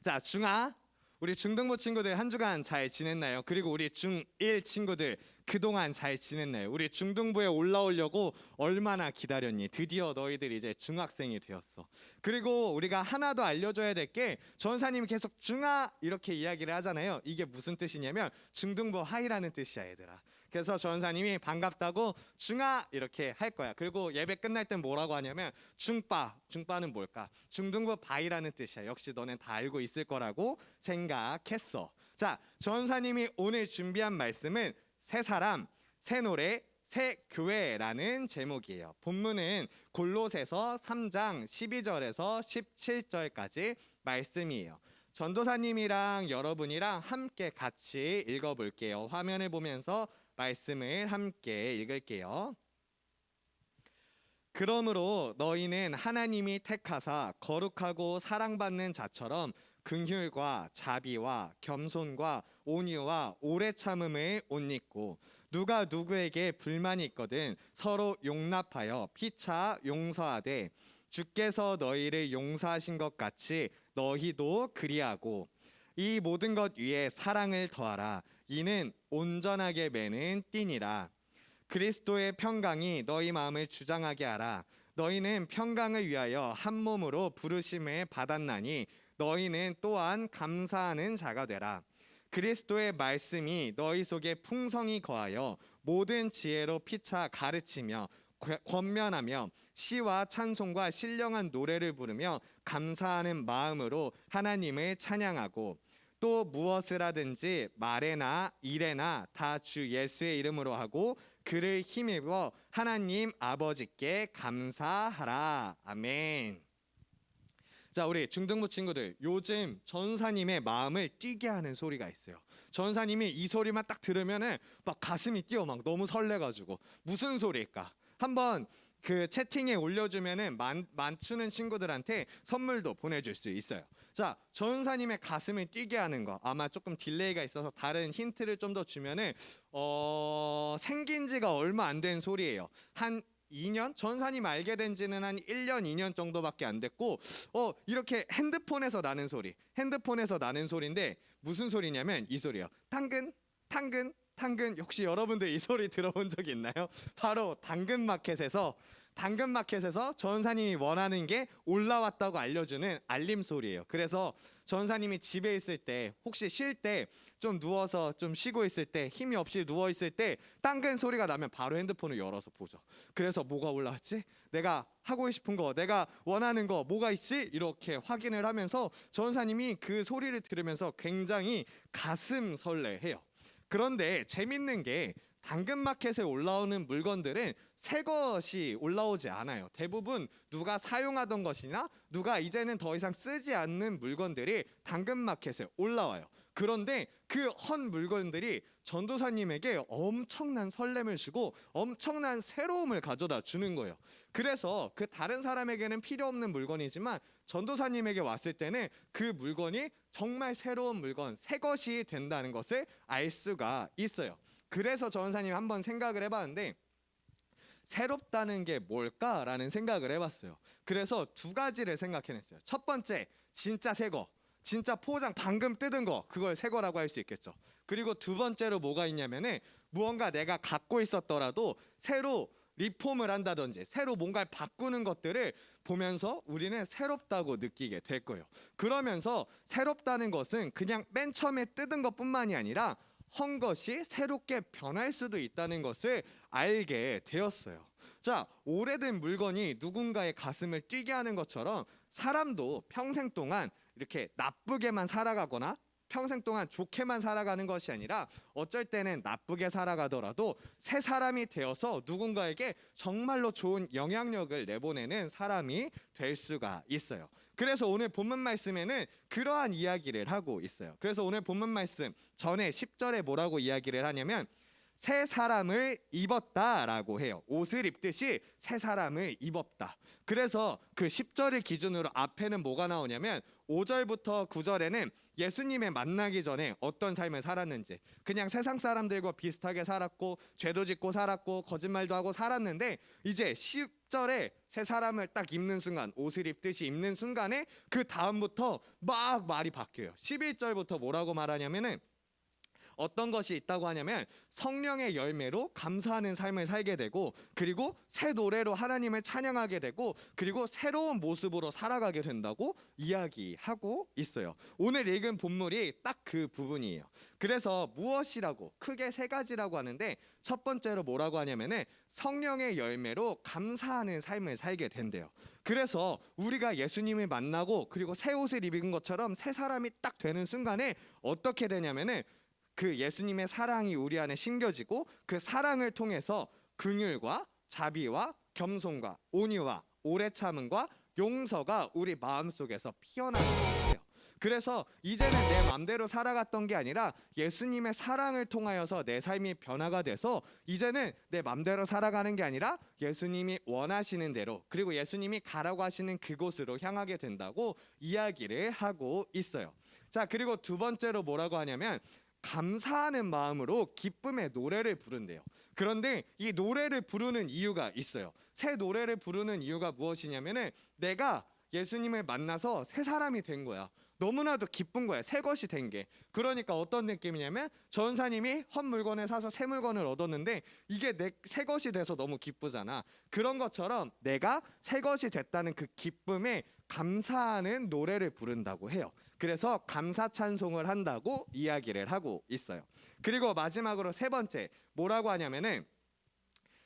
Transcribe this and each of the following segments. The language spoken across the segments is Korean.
자, 중아, 우리 중등부 친구들 한 주간 잘 지냈나요? 그리고 우리 중1 친구들 그동안 잘 지냈나요? 우리 중등부에 올라오려고 얼마나 기다렸니? 드디어 너희들 이제 중학생이 되었어. 그리고 우리가 하나 더 알려줘야 될 게 전사님이 계속 중아 이렇게 이야기를 하잖아요. 이게 무슨 뜻이냐면 중등부 하이라는 뜻이야, 얘들아. 그래서 전사님이 반갑다고 중아 이렇게 할 거야. 그리고 예배 끝날 땐 뭐라고 하냐면 중빠는 뭘까? 중등부 바이라는 뜻이야. 역시 너넨 다 알고 있을 거라고 생각했어. 자, 전사님이 오늘 준비한 말씀은 새 사람, 새 노래, 새 교회라는 제목이에요. 본문은 골로새서 3장 12절에서 17절까지 말씀이에요. 전도사님이랑 여러분이랑 함께 같이 읽어볼게요. 화면을 보면서 말씀을 함께 읽을게요. 그러므로 너희는 하나님이 택하사 거룩하고 사랑받는 자처럼 긍휼과 자비와 겸손과 온유와 오래 참음을 옷 입고 누가 누구에게 불만이 있거든 서로 용납하여 피차 용서하되 주께서 너희를 용서하신 것 같이 너희도 그리하고 이 모든 것 위에 사랑을 더하라. 이는 온전하게 매는 띠니라. 그리스도의 평강이 너희 마음을 주장하게 하라. 너희는 평강을 위하여 한 몸으로 부르심을 받았나니 너희는 또한 감사하는 자가 되라. 그리스도의 말씀이 너희 속에 풍성히 거하여 모든 지혜로 피차 가르치며 권면하며 시와 찬송과 신령한 노래를 부르며 감사하는 마음으로 하나님을 찬양하고 또 무엇을 하든지 말에나 일에나 다 주 예수의 이름으로 하고 그를 힘입어 하나님 아버지께 감사하라. 아멘. 자, 우리 중등부 친구들, 요즘 전사님의 마음을 뛰게 하는 소리가 있어요. 전사님이 이 소리만 딱 들으면은 막 가슴이 뛰어, 막 너무 설레가지고. 무슨 소리일까? 한번 그 채팅에 올려주면은 맞추는 친구들한테 선물도 보내줄 수 있어요. 자, 전사님의 가슴을 뛰게 하는 거, 아마 조금 딜레이가 있어서 다른 힌트를 좀 더 주면은 생긴 지가 얼마 안 된 소리예요. 한 2년? 전사님 알게 된 지는 한 1년, 2년 정도밖에 안 됐고 이렇게 핸드폰에서 나는 소리인데 무슨 소리냐면 이 소리예요. 당근, 당근, 당근. 혹시 여러분들 이 소리 들어본 적 있나요? 바로 당근마켓에서 전사님이 원하는 게 올라왔다고 알려주는 알림 소리예요. 그래서 전사님이 집에 있을 때, 혹시 쉴 때, 좀 누워서 좀 쉬고 있을 때, 힘이 없이 누워 있을 때 당근 소리가 나면 바로 핸드폰을 열어서 보죠. 그래서 뭐가 올라왔지? 내가 하고 싶은 거, 내가 원하는 거 뭐가 있지? 이렇게 확인을 하면서 전사님이 그 소리를 들으면서 굉장히 가슴 설레해요. 그런데 재밌는 게 당근마켓에 올라오는 물건들은 새 것이 올라오지 않아요. 대부분 누가 사용하던 것이나 누가 이제는 더 이상 쓰지 않는 물건들이 당근마켓에 올라와요. 그런데 그 헌 물건들이 전도사님에게 엄청난 설렘을 주고 엄청난 새로움을 가져다 주는 거예요. 그래서 그 다른 사람에게는 필요 없는 물건이지만 전도사님에게 왔을 때는 그 물건이 정말 새로운 물건, 새 것이 된다는 것을 알 수가 있어요. 그래서 전사님이 한번 생각을 해봤는데 새롭다는 게 뭘까라는 생각을 해봤어요. 그래서 두 가지를 생각해냈어요. 첫 번째, 진짜 새 거, 진짜 포장 방금 뜯은 거, 그걸 새 거라고 할 수 있겠죠. 그리고 두 번째로 뭐가 있냐면은 무언가 내가 갖고 있었더라도 새로 리폼을 한다든지 새로 뭔가를 바꾸는 것들을 보면서 우리는 새롭다고 느끼게 될 거예요. 그러면서 새롭다는 것은 그냥 맨 처음에 뜯은 것뿐만이 아니라 헌 것이 새롭게 변할 수도 있다는 것을 알게 되었어요. 자, 오래된 물건이 누군가의 가슴을 뛰게 하는 것처럼 사람도 평생 동안 이렇게 나쁘게만 살아가거나 평생 동안 좋게만 살아가는 것이 아니라 어쩔 때는 나쁘게 살아가더라도 새 사람이 되어서 누군가에게 정말로 좋은 영향력을 내보내는 사람이 될 수가 있어요. 그래서 오늘 본문 말씀에는 그러한 이야기를 하고 있어요. 그래서 오늘 본문 말씀 전에 10절에 뭐라고 이야기를 하냐면 새 사람을 입었다라고 해요. 옷을 입듯이 새 사람을 입었다. 그래서 그 10절을 기준으로 앞에는 뭐가 나오냐면 5절부터 9절에는 예수님의 만나기 전에 어떤 삶을 살았는지, 그냥 세상 사람들과 비슷하게 살았고 죄도 짓고 살았고 거짓말도 하고 살았는데 이제 10절에 새 사람을 딱 입는 순간, 옷을 입듯이 입는 순간에 그 다음부터 막 말이 바뀌어요. 11절부터 뭐라고 말하냐면은 어떤 것이 있다고 하냐면 성령의 열매로 감사하는 삶을 살게 되고, 그리고 새 노래로 하나님을 찬양하게 되고, 그리고 새로운 모습으로 살아가게 된다고 이야기하고 있어요. 오늘 읽은 본문이 딱 그 부분이에요. 그래서 무엇이라고, 크게 세 가지라고 하는데, 첫 번째로 뭐라고 하냐면은 성령의 열매로 감사하는 삶을 살게 된대요. 그래서 우리가 예수님을 만나고 그리고 새 옷을 입은 것처럼 새 사람이 딱 되는 순간에 어떻게 되냐면은 그 예수님의 사랑이 우리 안에 심겨지고, 그 사랑을 통해서 긍휼과 자비와 겸손과 온유와 오래 참음과 용서가 우리 마음속에서 피어나는 거예요. 그래서 이제는 내 맘대로 살아갔던 게 아니라 예수님의 사랑을 통하여서 내 삶이 변화가 돼서 이제는 내 맘대로 살아가는 게 아니라 예수님이 원하시는 대로, 그리고 예수님이 가라고 하시는 그곳으로 향하게 된다고 이야기를 하고 있어요. 자, 그리고 두 번째로 뭐라고 하냐면 감사하는 마음으로 기쁨의 노래를 부른대요. 그런데 이 노래를 부르는 이유가 있어요. 새 노래를 부르는 이유가 무엇이냐면은 내가 예수님을 만나서 새 사람이 된 거야. 너무나도 기쁜 거야. 새 것이 된 게. 그러니까 어떤 느낌이냐면 전사님이 헛 물건을 사서 새 물건을 얻었는데 이게 내 새 것이 돼서 너무 기쁘잖아. 그런 것처럼 내가 새 것이 됐다는 그 기쁨에 감사하는 노래를 부른다고 해요. 그래서 감사 찬송을 한다고 이야기를 하고 있어요. 그리고 마지막으로 세 번째 뭐라고 하냐면은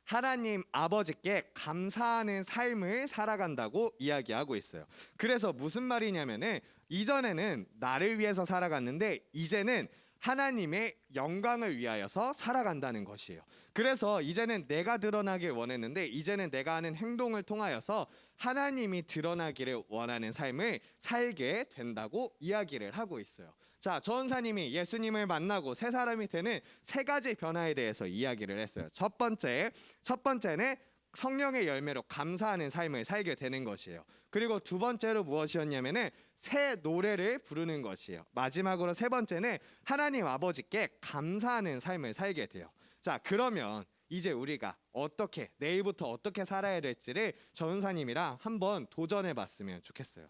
하나님 아버지께 감사하는 삶을 살아간다고 이야기하고 있어요. 그래서 무슨 말이냐면은 이전에는 나를 위해서 살아갔는데 이제는 하나님의 영광을 위하여서 살아간다는 것이에요. 그래서 이제는 내가 드러나길 원했는데 이제는 내가 하는 행동을 통하여서 하나님이 드러나기를 원하는 삶을 살게 된다고 이야기를 하고 있어요. 자, 전사님이 예수님을 만나고 새 사람이 되는 세 가지 변화에 대해서 이야기를 했어요. 첫 번째는 성령의 열매로 감사하는 삶을 살게 되는 것이에요. 그리고 두 번째로 무엇이었냐면은 새 노래를 부르는 것이에요. 마지막으로 세 번째는 하나님 아버지께 감사하는 삶을 살게 돼요. 자, 그러면 이제 우리가 어떻게 내일부터 어떻게 살아야 될지를 전사님이랑 한번 도전해 봤으면 좋겠어요.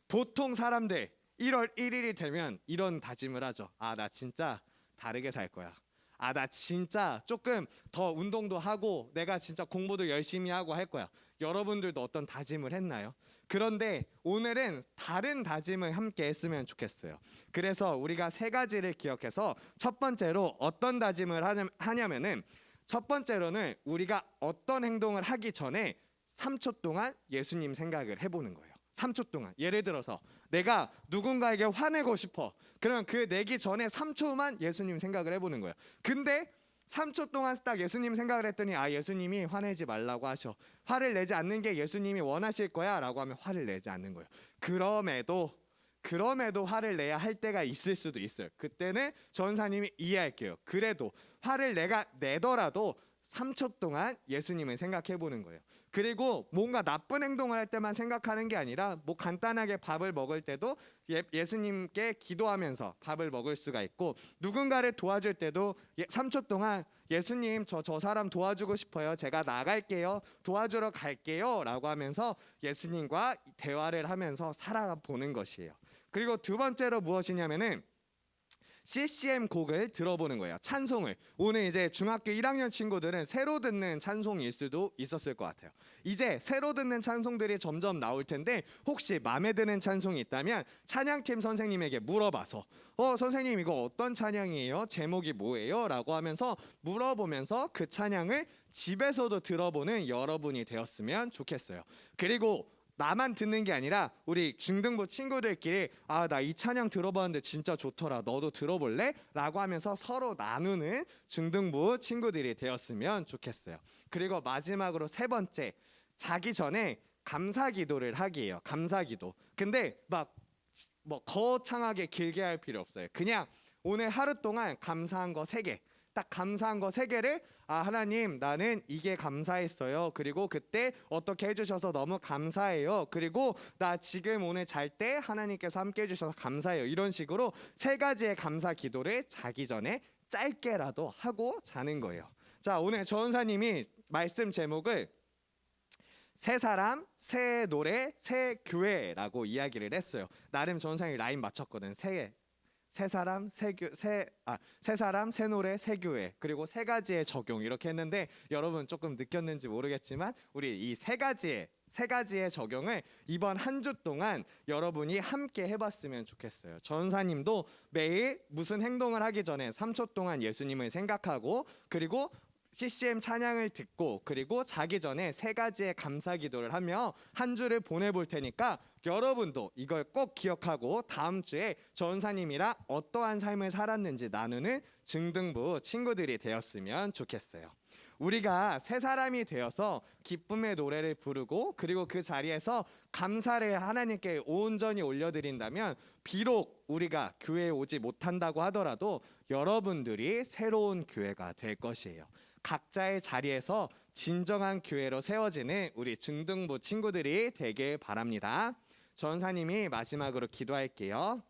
보통 사람들 1월 1일이 되면 이런 다짐을 하죠. 아, 나 진짜 다르게 살 거야. 아, 나 진짜 조금 더 운동도 하고 내가 진짜 공부도 열심히 하고 할 거야. 여러분들도 어떤 다짐을 했나요? 그런데 오늘은 다른 다짐을 함께 했으면 좋겠어요. 그래서 우리가 세 가지를 기억해서 첫 번째로 어떤 다짐을 하냐면은 첫 번째로는 우리가 어떤 행동을 하기 전에 3초 동안 예수님 생각을 해보는 거예요. 3초 동안. 예를 들어서 내가 누군가에게 화내고 싶어. 그러면 그 내기 전에 3초만 예수님 생각을 해보는 거예요. 근데 3초 동안 딱 예수님 생각을 했더니 아, 예수님이 화내지 말라고 하셔. 화를 내지 않는 게 예수님이 원하실 거야 라고 하면 화를 내지 않는 거예요. 그럼에도 화를 내야 할 때가 있을 수도 있어요. 그때는 전사님이 이해할게요. 그래도 화를 내가 내더라도 3초 동안 예수님을 생각해 보는 거예요. 그리고 뭔가 나쁜 행동을 할 때만 생각하는 게 아니라 뭐 간단하게 밥을 먹을 때도 예수님께 기도하면서 밥을 먹을 수가 있고, 누군가를 도와줄 때도 3초 동안 예수님 저 사람 도와주고 싶어요. 제가 나갈게요. 도와주러 갈게요. 라고 하면서 예수님과 대화를 하면서 살아보는 것이에요. 그리고 두 번째로 무엇이냐면은 CCM 곡을 들어보는 거예요. 찬송을. 오늘 이제 중학교 1학년 친구들은 새로 듣는 찬송일 수도 있었을 것 같아요. 이제 새로 듣는 찬송들이 점점 나올 텐데 혹시 마음에 드는 찬송이 있다면 찬양팀 선생님에게 물어봐서 선생님 이거 어떤 찬양이에요? 제목이 뭐예요? 라고 하면서 물어보면서 그 찬양을 집에서도 들어보는 여러분이 되었으면 좋겠어요. 그리고 나만 듣는 게 아니라 우리 중등부 친구들끼리 아, 나 이 찬양 들어봤는데 진짜 좋더라. 너도 들어볼래? 라고 하면서 서로 나누는 중등부 친구들이 되었으면 좋겠어요. 그리고 마지막으로 세 번째, 자기 전에 감사 기도를 하기예요. 감사 기도. 근데 막 뭐 거창하게 길게 할 필요 없어요. 그냥 오늘 하루 동안 감사한 거 3개. 딱 감사한 거 3개를 하나님 나는 이게 감사했어요. 그리고 그때 어떻게 해주셔서 너무 감사해요. 그리고 나 지금 오늘 잘 때 하나님께서 함께 해주셔서 감사해요. 이런 식으로 3가지의 감사 기도를 자기 전에 짧게라도 하고 자는 거예요. 자, 오늘 전사님이 말씀 제목을 새 사람, 새 노래, 새 교회라고 이야기를 했어요. 나름 전상이 라인 맞췄거든. 새 사람, 새 사람, 새 노래, 새 교회, 그리고 세 가지의 적용 이렇게 했는데 여러분 조금 느꼈는지 모르겠지만 우리 이 세 가지의 적용을 이번 한 주 동안 여러분이 함께 해봤으면 좋겠어요. 전사님도 매일 무슨 행동을 하기 전에 3초 동안 예수님을 생각하고 그리고 CCM 찬양을 듣고 그리고 자기 전에 세 가지의 감사 기도를 하며 한 주를 보내볼 테니까 여러분도 이걸 꼭 기억하고 다음 주에 전사님이랑 어떠한 삶을 살았는지 나누는 중등부 친구들이 되었으면 좋겠어요. 우리가 새 사람이 되어서 기쁨의 노래를 부르고 그리고 그 자리에서 감사를 하나님께 온전히 올려드린다면 비록 우리가 교회에 오지 못한다고 하더라도 여러분들이 새로운 교회가 될 것이에요. 각자의 자리에서 진정한 교회로 세워지는 우리 중등부 친구들이 되길 바랍니다. 전사님이 마지막으로 기도할게요.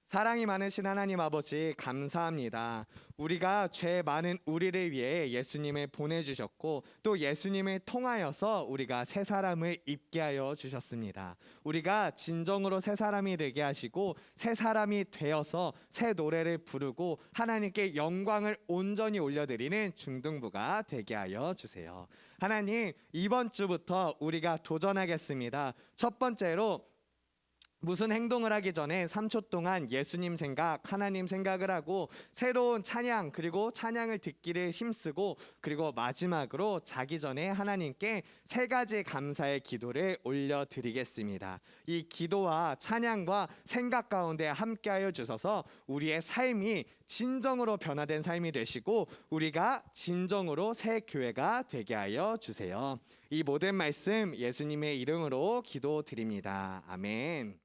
사랑이 많으신 하나님 아버지 감사합니다. 우리가 죄 많은 우리를 위해 예수님을 보내주셨고 또 예수님을 통하여서 우리가 새 사람을 입게 하여 주셨습니다. 우리가 진정으로 새 사람이 되게 하시고 새 사람이 되어서 새 노래를 부르고 하나님께 영광을 온전히 올려드리는 중등부가 되게 하여 주세요. 하나님, 이번 주부터 우리가 도전하겠습니다. 첫 번째로 무슨 행동을 하기 전에 3초 동안 예수님 생각, 하나님 생각을 하고 새로운 찬양 그리고 찬양을 듣기를 힘쓰고 그리고 마지막으로 자기 전에 하나님께 세 가지 감사의 기도를 올려드리겠습니다. 이 기도와 찬양과 생각 가운데 함께하여 주셔서 우리의 삶이 진정으로 변화된 삶이 되시고 우리가 진정으로 새 교회가 되게 하여 주세요. 이 모든 말씀 예수님의 이름으로 기도드립니다. 아멘.